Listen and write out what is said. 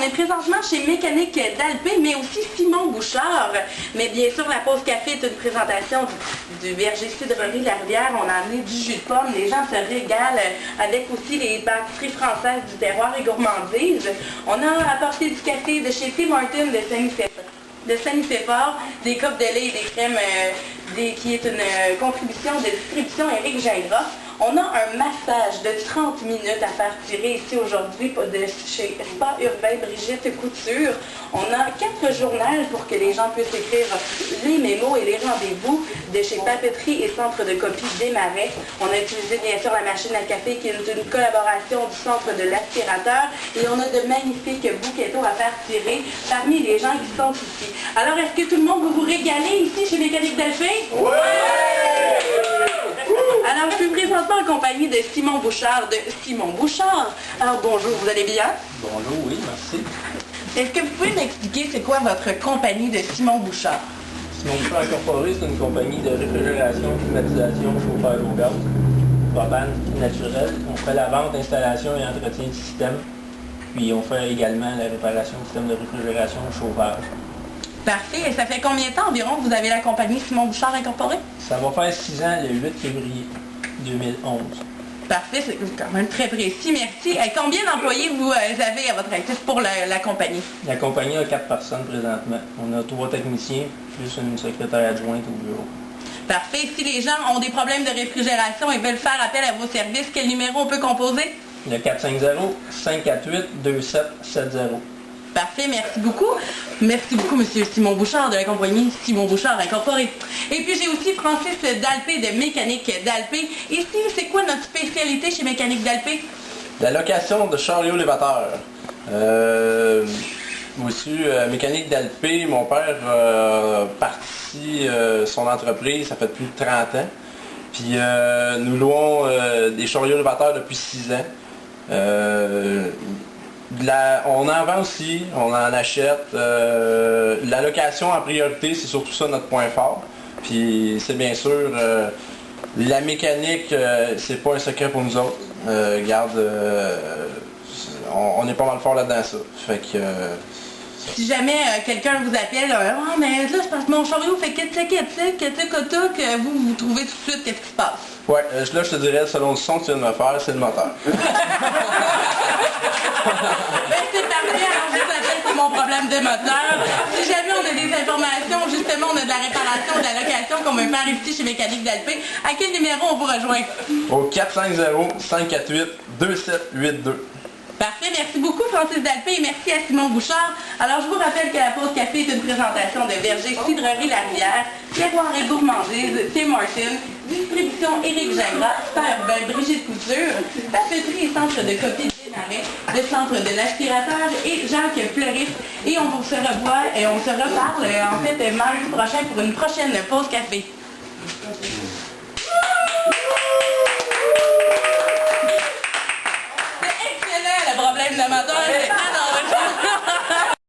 est présentement chez Mécanique d'Alpé, mais aussi Simon Bouchard. Mais bien sûr, la pause café est une présentation du verger cidrerie La Rivière. On a amené du jus de pomme. Les gens se régalent avec aussi les pâtisseries françaises du terroir et gourmandises. On a apporté du café de chez Tim Hortons de Saint-Nicéphore, des copes de lait et des crèmes, qui est une contribution de distribution Éric Gingras. On a un massage de 30 minutes à faire tirer ici aujourd'hui de chez Spa Urbain Brigitte Couture. On a 4 journaux pour que les gens puissent écrire les mémos et les rendez-vous de chez Papeterie et Centre de copie des Marais. On a utilisé bien sûr la machine à café qui est une collaboration du Centre de l'aspirateur et on a de magnifiques bouquettos à faire tirer parmi les gens qui sont ici. Alors est-ce que tout le monde vous régalez ici chez Mécanique d'Alpé? Ouais! Alors, je suis présentement en compagnie de Simon Bouchard de Simon Bouchard. Alors, bonjour, vous allez bien? Bonjour, oui, merci. Est-ce que vous pouvez m'expliquer c'est quoi votre compagnie de Simon Bouchard? Simon Bouchard Incorporé, c'est une compagnie de réfrigération, climatisation, chauffage au gaz, propane naturel. On fait la vente, installation et entretien du système. Puis on fait également la réparation du système de réfrigération, chauffage. Parfait. Et ça fait combien de temps environ que vous avez la compagnie Simon Bouchard Incorporé? Ça va faire 6 ans, le 8 février 2011. Parfait, c'est quand même très précis, merci. Et combien d'employés vous avez à votre actif pour la compagnie? La compagnie a 4 personnes présentement. On a 3 techniciens, plus une secrétaire adjointe au bureau. Parfait. Si les gens ont des problèmes de réfrigération et veulent faire appel à vos services, quel numéro on peut composer? Le 450-548-2770. Parfait, merci beaucoup. Merci beaucoup, Monsieur Simon Bouchard de la compagnie Simon Bouchard Incorporé. Et puis j'ai aussi Francis Dalpé de Mécanique d'Alpé. Ici, c'est quoi notre spécialité chez Mécanique d'Alpé? La location de chariot élévateur. Aussi, Mécanique d'Alpé, mon père parti son entreprise, ça fait plus de 30 ans. Puis nous louons des chariots élévateurs depuis 6 ans. On en vend aussi, on en achète. La location en priorité, c'est surtout ça notre point fort. Puis c'est bien sûr, la mécanique, c'est pas un secret pour nous autres. Regarde, on est pas mal fort là-dedans ça. Fait que... Si jamais quelqu'un vous appelle, ah mais là je pense que mon chariot fait que vous trouvez tout de suite qu'est-ce qui se passe. Ouais, là je te dirais, selon le son que tu viens de me faire, c'est le moteur. Ben c'est parfait, alors je vous appelle pour mon problème de moteur. Si jamais on a des informations, justement on a de la réparation, de la location qu'on veut faire ici chez Mécanique d'Alpé, à quel numéro on vous rejoint? Au 450-548-2782. Parfait, merci beaucoup Francis Dalpé et merci à Simon Bouchard. Alors je vous rappelle que la pause café est une présentation de Verger Cidrerie La Rivière, terroir et gourmandise, Tim Hortons, distribution Éric Gingras, Spa Urbain Brigitte Couture, papeterie et centre de copie des Marais, le centre de l'aspirateur et Jacques Fleuriste. Et on se revoit et on se reparle en fait mardi prochain pour une prochaine pause café.